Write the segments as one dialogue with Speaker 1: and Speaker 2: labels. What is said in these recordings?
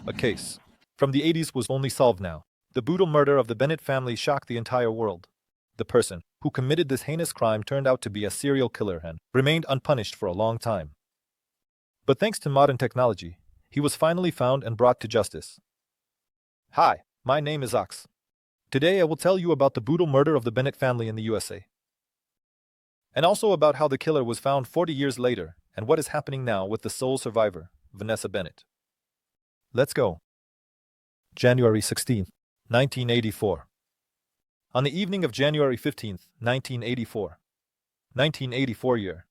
Speaker 1: A case from the 80s was only solved now. The brutal murder of the Bennet family shocked the entire world. The person who committed this heinous crime turned out to be a serial killer and remained unpunished for a long time. But thanks to modern technology, he was finally found and brought to justice. Hi, my name is Ox. Today I will tell you about the brutal murder of the Bennet family in the USA. And also about how the killer was found 40 years later and what is happening now with the sole survivor, Vanessa Bennett. Let's go. January 16, 1984. On the evening of January 15, 1984 year.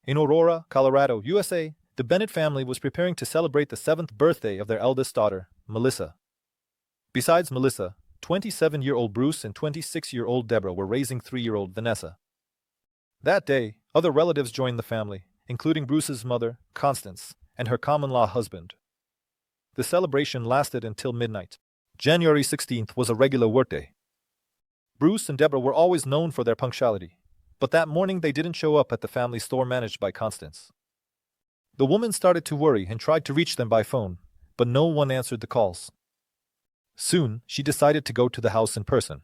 Speaker 1: In Aurora, Colorado, USA, the Bennet family was preparing to celebrate the 7th birthday of their eldest daughter, Melissa. Besides Melissa, 27-year-old Bruce and 26-year-old Deborah were raising 3-year-old Vanessa. That day, other relatives joined the family, including Bruce's mother, Constance, and her common-law husband. The celebration lasted until midnight. January 16th was a regular workday. Bruce and Deborah were always known for their punctuality, but that morning they didn't show up at the family store managed by Constance. The woman started to worry and tried to reach them by phone, but no one answered the calls. Soon, she decided to go to the house in person.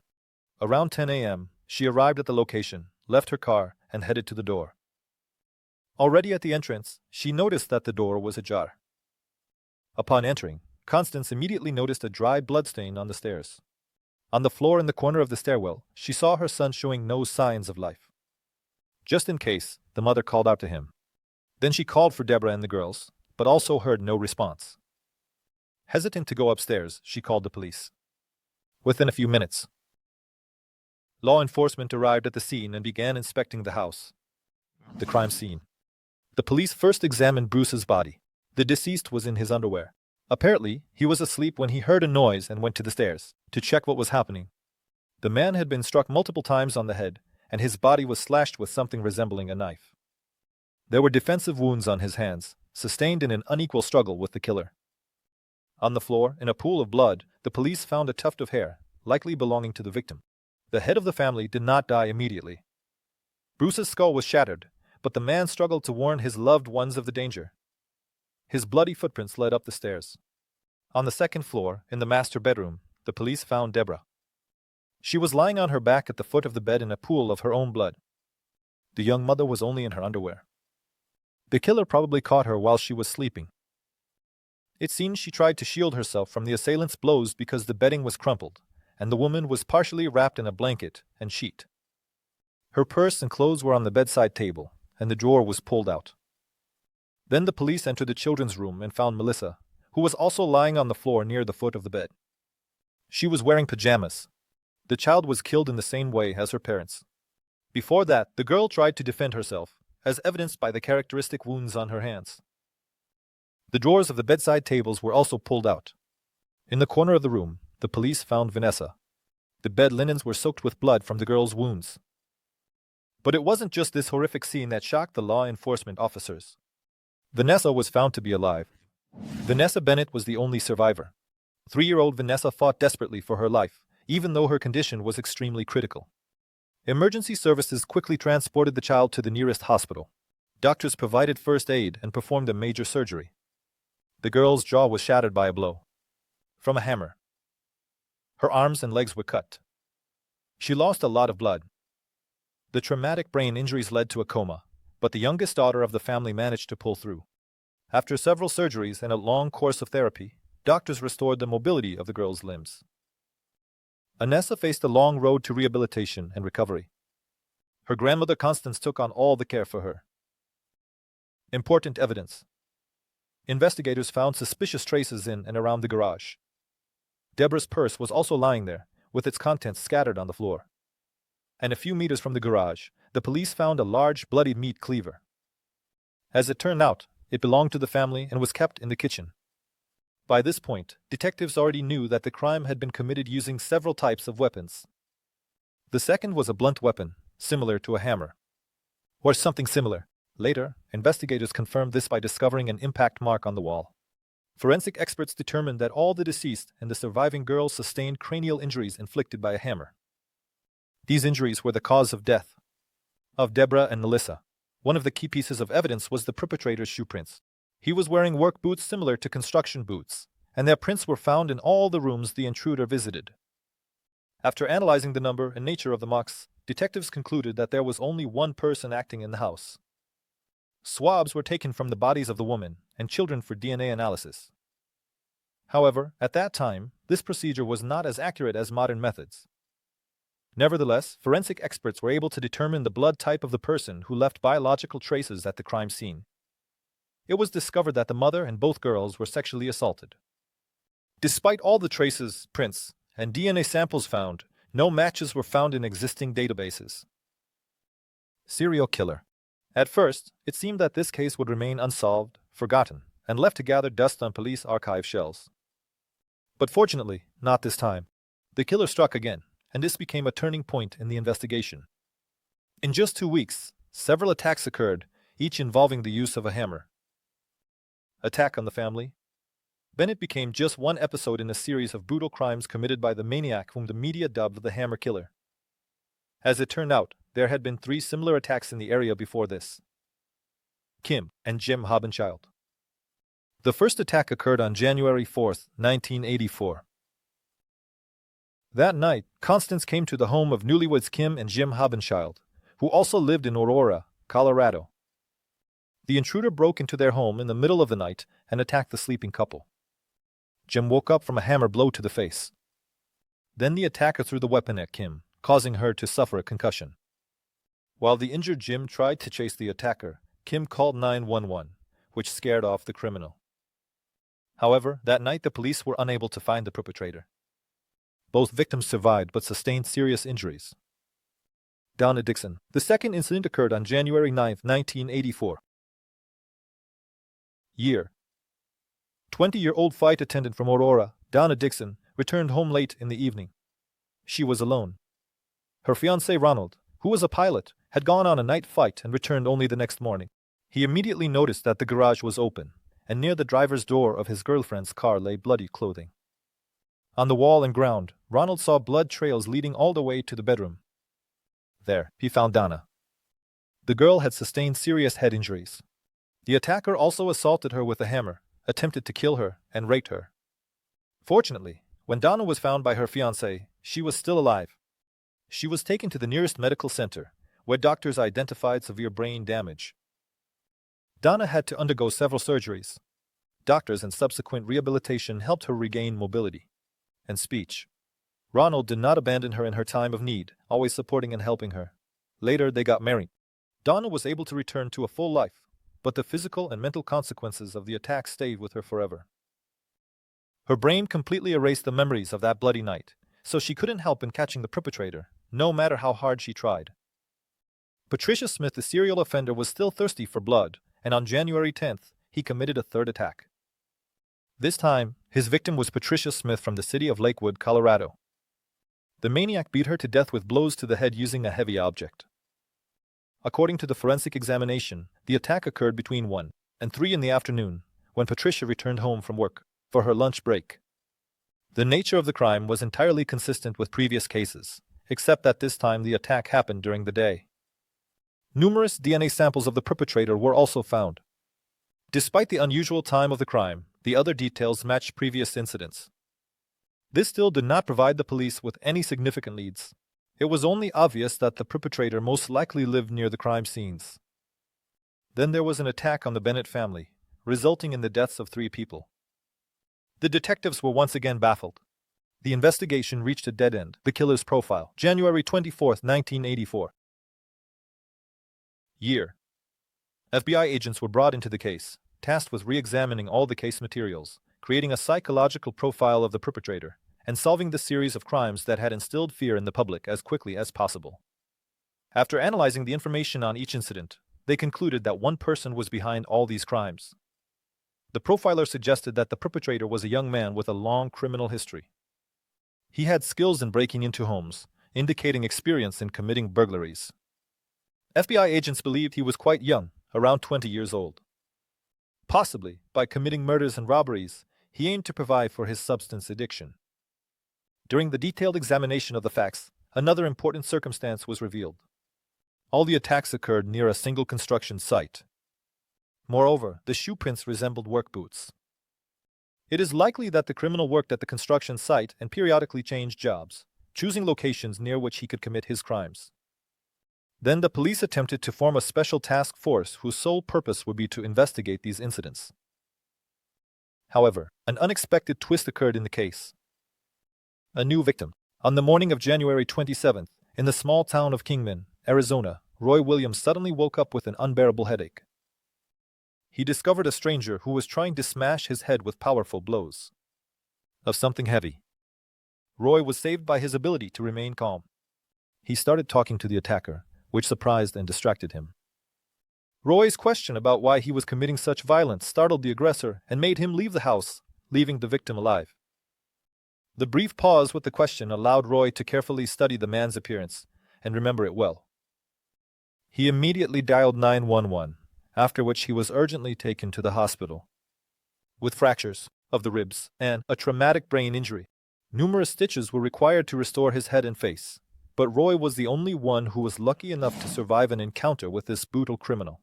Speaker 1: Around 10 a.m., she arrived at the location, left her car, and headed to the door. Already at the entrance, she noticed that the door was ajar. Upon entering, Constance immediately noticed a dry bloodstain on the stairs. On the floor in the corner of the stairwell, she saw her son showing no signs of life. Just in case, the mother called out to him. Then she called for Deborah and the girls, but also heard no response. Hesitant to go upstairs, she called the police. Within a few minutes, law enforcement arrived at the scene and began inspecting the house. The crime scene. The police first examined Bruce's body. The deceased was in his underwear. Apparently, he was asleep when he heard a noise and went to the stairs to check what was happening. The man had been struck multiple times on the head, and his body was slashed with something resembling a knife. There were defensive wounds on his hands, sustained in an unequal struggle with the killer. On the floor, in a pool of blood, the police found a tuft of hair, likely belonging to the victim. The head of the family did not die immediately. Bruce's skull was shattered, but the man struggled to warn his loved ones of the danger. His bloody footprints led up the stairs. On the second floor, in the master bedroom, the police found Deborah. She was lying on her back at the foot of the bed in a pool of her own blood. The young mother was only in her underwear. The killer probably caught her while she was sleeping. It seems she tried to shield herself from the assailant's blows because the bedding was crumpled, and the woman was partially wrapped in a blanket and sheet. Her purse and clothes were on the bedside table, and the drawer was pulled out. Then the police entered the children's room and found Melissa, who was also lying on the floor near the foot of the bed. She was wearing pajamas. The child was killed in the same way as her parents. Before that, the girl tried to defend herself, as evidenced by the characteristic wounds on her hands. The drawers of the bedside tables were also pulled out. In the corner of the room, the police found Vanessa. The bed linens were soaked with blood from the girl's wounds. But it wasn't just this horrific scene that shocked the law enforcement officers. Vanessa was found to be alive. Vanessa Bennett was the only survivor. 3-year-old Vanessa fought desperately for her life, even though her condition was extremely critical. Emergency services quickly transported the child to the nearest hospital. Doctors provided first aid and performed a major surgery. The girl's jaw was shattered by a blow from a hammer. Her arms and legs were cut. She lost a lot of blood. The traumatic brain injuries led to a coma, but the youngest daughter of the family managed to pull through. After several surgeries and a long course of therapy, doctors restored the mobility of the girl's limbs. Vanessa faced a long road to rehabilitation and recovery. Her grandmother Constance took on all the care for her. Important evidence. Investigators found suspicious traces in and around the garage. Deborah's purse was also lying there, with its contents scattered on the floor. And a few meters from the garage, the police found a large, bloody meat cleaver. As it turned out, it belonged to the family and was kept in the kitchen. By this point, detectives already knew that the crime had been committed using several types of weapons. The second was a blunt weapon, similar to a hammer. Or something similar. Later, investigators confirmed this by discovering an impact mark on the wall. Forensic experts determined that all the deceased and the surviving girl sustained cranial injuries inflicted by a hammer. These injuries were the cause of death of Deborah and Melissa. One of the key pieces of evidence was the perpetrator's shoe prints. He was wearing work boots similar to construction boots, and their prints were found in all the rooms the intruder visited. After analyzing the number and nature of the marks, detectives concluded that there was only one person acting in the house. Swabs were taken from the bodies of the woman and children for DNA analysis. However, at that time, this procedure was not as accurate as modern methods. Nevertheless, forensic experts were able to determine the blood type of the person who left biological traces at the crime scene. It was discovered that the mother and both girls were sexually assaulted. Despite all the traces, prints, and DNA samples found, no matches were found in existing databases. Serial killer. At first, it seemed that this case would remain unsolved, forgotten, and left to gather dust on police archive shelves. But fortunately, not this time. The killer struck again, and this became a turning point in the investigation. In just 2 weeks, several attacks occurred, each involving the use of a hammer. Attack on the family. Bennet became just one episode in a series of brutal crimes committed by the maniac whom the media dubbed the Hammer Killer. As it turned out, there had been 3 similar attacks in the area before this. Kim and Jim Hobbenchild. The first attack occurred on January 4, 1984. That night, Constance came to the home of newlyweds Kim and Jim Hobbenchild, who also lived in Aurora, Colorado. The intruder broke into their home in the middle of the night and attacked the sleeping couple. Jim woke up from a hammer blow to the face. Then the attacker threw the weapon at Kim, causing her to suffer a concussion. While the injured Jim tried to chase the attacker, Kim called 911, which scared off the criminal. However, that night the police were unable to find the perpetrator. Both victims survived but sustained serious injuries. Donna Dixon. The second incident occurred on January 9, 1984. Year. 20-year-old flight attendant from Aurora, Donna Dixon, returned home late in the evening. She was alone. Her fiancé Ronald, who was a pilot, had gone on a night flight and returned only the next morning. He immediately noticed that the garage was open, and near the driver's door of his girlfriend's car lay bloody clothing. On the wall and ground, Ronald saw blood trails leading all the way to the bedroom. There, he found Donna. The girl had sustained serious head injuries. The attacker also assaulted her with a hammer, attempted to kill her, and raped her. Fortunately, when Donna was found by her fiancé, she was still alive. She was taken to the nearest medical center, where doctors identified severe brain damage. Donna had to undergo several surgeries. Doctors and subsequent rehabilitation helped her regain mobility and speech. Ronald did not abandon her in her time of need, always supporting and helping her. Later, they got married. Donna was able to return to a full life, but the physical and mental consequences of the attack stayed with her forever. Her brain completely erased the memories of that bloody night, so she couldn't help in catching the perpetrator, no matter how hard she tried. Patricia Smith, the serial offender, was still thirsty for blood, and on January 10th, he committed a third attack. This time, his victim was Patricia Smith from the city of Lakewood, Colorado. The maniac beat her to death with blows to the head using a heavy object. According to the forensic examination, the attack occurred between 1 and 3 in the afternoon, when Patricia returned home from work for her lunch break. The nature of the crime was entirely consistent with previous cases, except that this time the attack happened during the day. Numerous DNA samples of the perpetrator were also found. Despite the unusual time of the crime, the other details matched previous incidents. This still did not provide the police with any significant leads. It was only obvious that the perpetrator most likely lived near the crime scenes. Then there was an attack on the Bennet family, resulting in the deaths of 3 people. The detectives were once again baffled. The investigation reached a dead end. The killer's profile. January 24, 1984. Year. FBI agents were brought into the case, tasked with re-examining all the case materials, creating a psychological profile of the perpetrator, and solving the series of crimes that had instilled fear in the public as quickly as possible. After analyzing the information on each incident, they concluded that one person was behind all these crimes. The profiler suggested that the perpetrator was a young man with a long criminal history. He had skills in breaking into homes, indicating experience in committing burglaries. FBI agents believed he was quite young, around 20 years old. Possibly, by committing murders and robberies, he aimed to provide for his substance addiction. During the detailed examination of the facts, another important circumstance was revealed. All the attacks occurred near a single construction site. Moreover, the shoe prints resembled work boots. It is likely that the criminal worked at the construction site and periodically changed jobs, choosing locations near which he could commit his crimes. Then the police attempted to form a special task force whose sole purpose would be to investigate these incidents. However, an unexpected twist occurred in the case. A new victim. On the morning of January 27th, in the small town of Kingman, Arizona, Roy Williams suddenly woke up with an unbearable headache. He discovered a stranger who was trying to smash his head with powerful blows of something heavy. Roy was saved by his ability to remain calm. He started talking to the attacker, which surprised and distracted him. Roy's question about why he was committing such violence startled the aggressor and made him leave the house, leaving the victim alive. The brief pause with the question allowed Roy to carefully study the man's appearance and remember it well. He immediately dialed 911, after which he was urgently taken to the hospital with fractures of the ribs and a traumatic brain injury. Numerous stitches were required to restore his head and face, but Roy was the only one who was lucky enough to survive an encounter with this brutal criminal.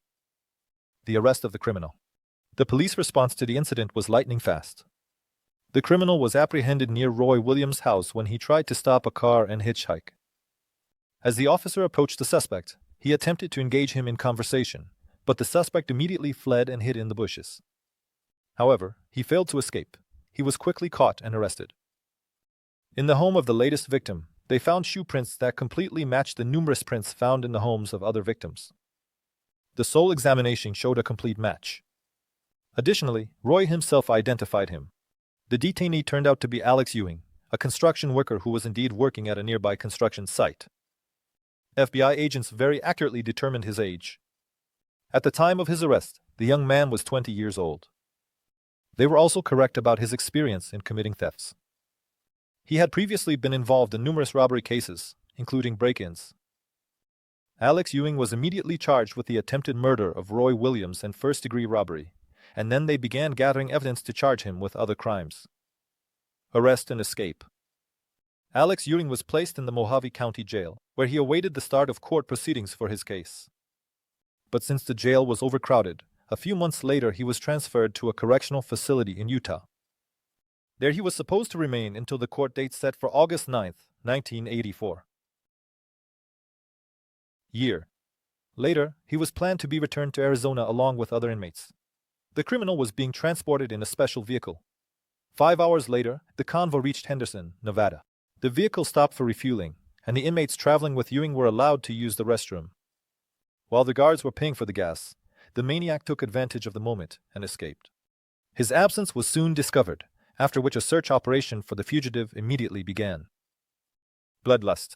Speaker 1: The arrest of the criminal. The police response to the incident was lightning fast. The criminal was apprehended near Roy Williams' house when he tried to stop a car and hitchhike. As the officer approached the suspect, he attempted to engage him in conversation, but the suspect immediately fled and hid in the bushes. However, he failed to escape. He was quickly caught and arrested. In the home of the latest victim, they found shoe prints that completely matched the numerous prints found in the homes of other victims. The sole examination showed a complete match. Additionally, Roy himself identified him. The detainee turned out to be Alex Ewing, a construction worker who was indeed working at a nearby construction site. FBI agents very accurately determined his age. At the time of his arrest, the young man was 20 years old. They were also correct about his experience in committing thefts. He had previously been involved in numerous robbery cases, including break-ins. Alex Ewing was immediately charged with the attempted murder of Roy Williams and first-degree robbery, and then they began gathering evidence to charge him with other crimes. Arrest and escape. Alex Ewing was placed in the Mojave County Jail, where he awaited the start of court proceedings for his case. But since the jail was overcrowded, a few months later he was transferred to a correctional facility in Utah. There he was supposed to remain until the court date set for August 9, 1984. Year. Later, he was planned to be returned to Arizona along with other inmates. The criminal was being transported in a special vehicle. 5 hours later, the convoy reached Henderson, Nevada. The vehicle stopped for refueling, and the inmates traveling with Ewing were allowed to use the restroom. While the guards were paying for the gas, the maniac took advantage of the moment and escaped. His absence was soon discovered, after which a search operation for the fugitive immediately began. Bloodlust.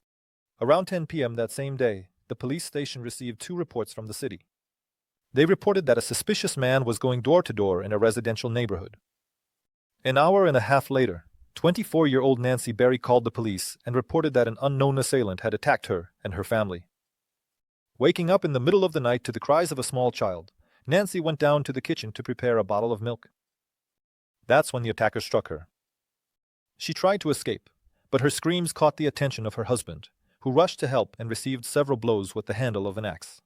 Speaker 1: Around 10 p.m. that same day, the police station received 2 reports from the city. They reported that a suspicious man was going door to door in a residential neighborhood. An hour and a half later, 24-year-old Nancy Berry called the police and reported that an unknown assailant had attacked her and her family. Waking up in the middle of the night to the cries of a small child, Nancy went down to the kitchen to prepare a bottle of milk. That's when the attacker struck her. She tried to escape, but her screams caught the attention of her husband, who rushed to help and received several blows with the handle of an axe.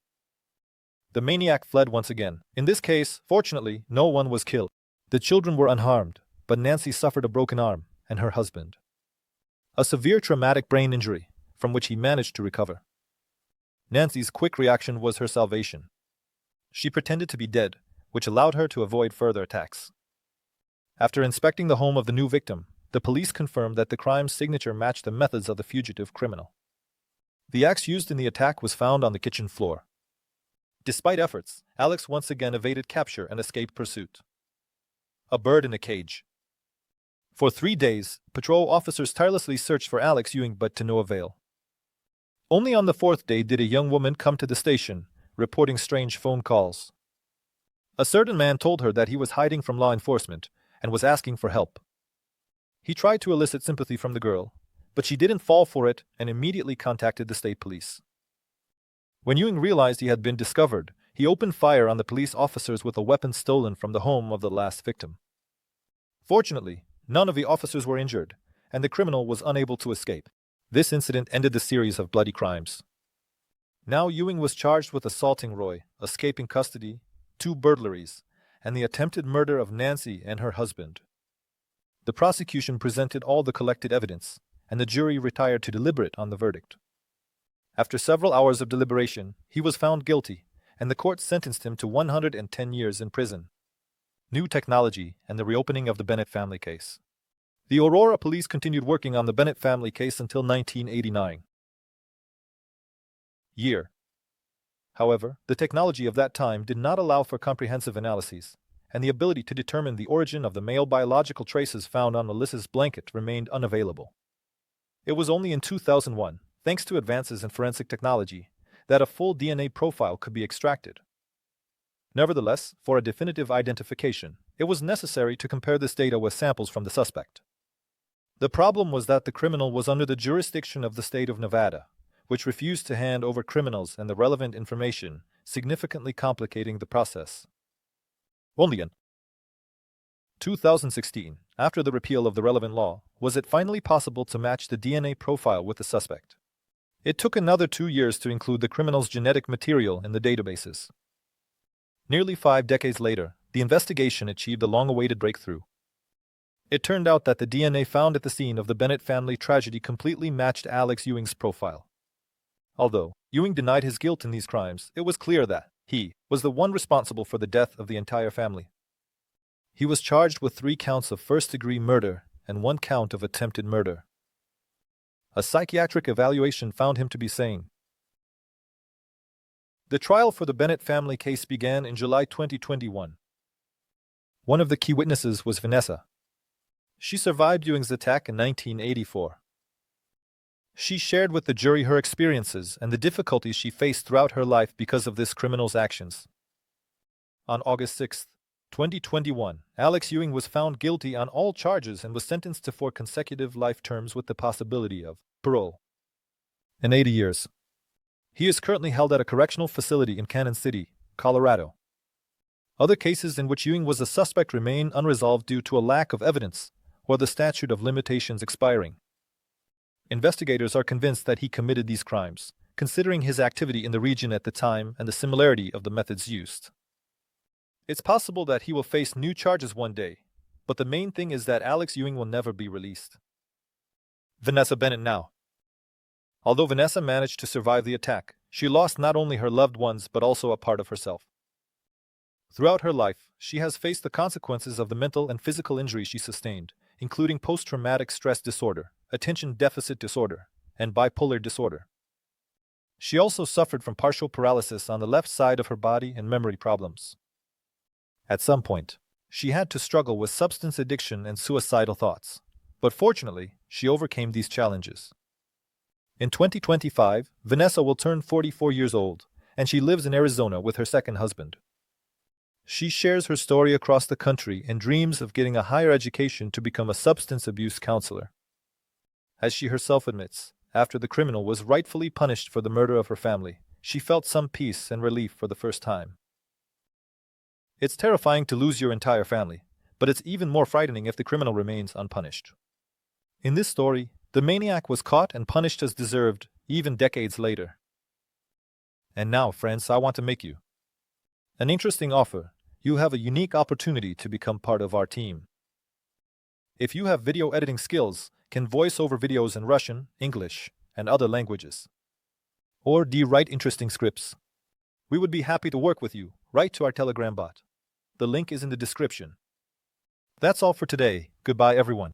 Speaker 1: The maniac fled once again. In this case, fortunately, no one was killed. The children were unharmed, but Nancy suffered a broken arm, and her husband a severe traumatic brain injury, from which he managed to recover. Nancy's quick reaction was her salvation. She pretended to be dead, which allowed her to avoid further attacks. After inspecting the home of the new victim, the police confirmed that the crime's signature matched the methods of the fugitive criminal. The axe used in the attack was found on the kitchen floor. Despite efforts, Alex once again evaded capture and escaped pursuit. A bird in a cage. For 3 days, patrol officers tirelessly searched for Alex Ewing, but to no avail. Only on the 4th day did a young woman come to the station, reporting strange phone calls. A certain man told her that he was hiding from law enforcement and was asking for help. He tried to elicit sympathy from the girl, but she didn't fall for it and immediately contacted the state police. When Ewing realized he had been discovered, he opened fire on the police officers with a weapon stolen from the home of the last victim. Fortunately, none of the officers were injured, and the criminal was unable to escape. This incident ended the series of bloody crimes. Now Ewing was charged with assaulting Roy, escaping custody, 2 burglaries, and the attempted murder of Nancy and her husband. The prosecution presented all the collected evidence, and the jury retired to deliberate on the verdict. After several hours of deliberation, he was found guilty, and the court sentenced him to 110 years in prison. New technology and the reopening of the Bennet family case. The Aurora police continued working on the Bennet family case until 1989. Year. However, the technology of that time did not allow for comprehensive analyses, and the ability to determine the origin of the male biological traces found on Melissa's blanket remained unavailable. It was only in 2001, thanks to advances in forensic technology, that a full DNA profile could be extracted. Nevertheless, for a definitive identification, it was necessary to compare this data with samples from the suspect. The problem was that the criminal was under the jurisdiction of the state of Nevada, which refused to hand over criminals and the relevant information, significantly complicating the process. Only in 2016, after the repeal of the relevant law, was it finally possible to match the DNA profile with the suspect. It took another 2 years to include the criminal's genetic material in the databases. Nearly 5 decades later, the investigation achieved a long-awaited breakthrough. It turned out that the DNA found at the scene of the Bennet family tragedy completely matched Alex Ewing's profile. Although Ewing denied his guilt in these crimes, it was clear that he was the one responsible for the death of the entire family. He was charged with 3 counts of first-degree murder and 1 count of attempted murder. A psychiatric evaluation found him to be sane. The trial for the Bennet family case began in July 2021. One of the key witnesses was Vanessa. She survived Ewing's attack in 1984. She shared with the jury her experiences and the difficulties she faced throughout her life because of this criminal's actions. On August 6, 2021, Alex Ewing was found guilty on all charges and was sentenced to 4 consecutive life terms with the possibility of parole. In 80 years. He is currently held at a correctional facility in Cannon City, Colorado. Other cases in which Ewing was a suspect remain unresolved due to a lack of evidence or the statute of limitations expiring. Investigators are convinced that he committed these crimes, considering his activity in the region at the time and the similarity of the methods used. It's possible that he will face new charges one day, but the main thing is that Alex Ewing will never be released. Vanessa Bennett now. Although Vanessa managed to survive the attack, she lost not only her loved ones but also a part of herself. Throughout her life, she has faced the consequences of the mental and physical injuries she sustained, including post-traumatic stress disorder, attention deficit disorder, and bipolar disorder. She also suffered from partial paralysis on the left side of her body and memory problems. At some point, she had to struggle with substance addiction and suicidal thoughts, but fortunately, she overcame these challenges. In 2025, Vanessa will turn 44 years old, and she lives in Arizona with her second husband. She shares her story across the country and dreams of getting a higher education to become a substance abuse counselor. As she herself admits, after the criminal was rightfully punished for the murder of her family, she felt some peace and relief for the first time. It's terrifying to lose your entire family, but it's even more frightening if the criminal remains unpunished. In this story, the maniac was caught and punished as deserved, even decades later. And now, friends, I want to make you an interesting offer. You have a unique opportunity to become part of our team. If you have video editing skills, can voice over videos in Russian, English, and other languages, or do you write interesting scripts, we would be happy to work with you. Write to our Telegram bot. The link is in the description. That's all for today. Goodbye, everyone.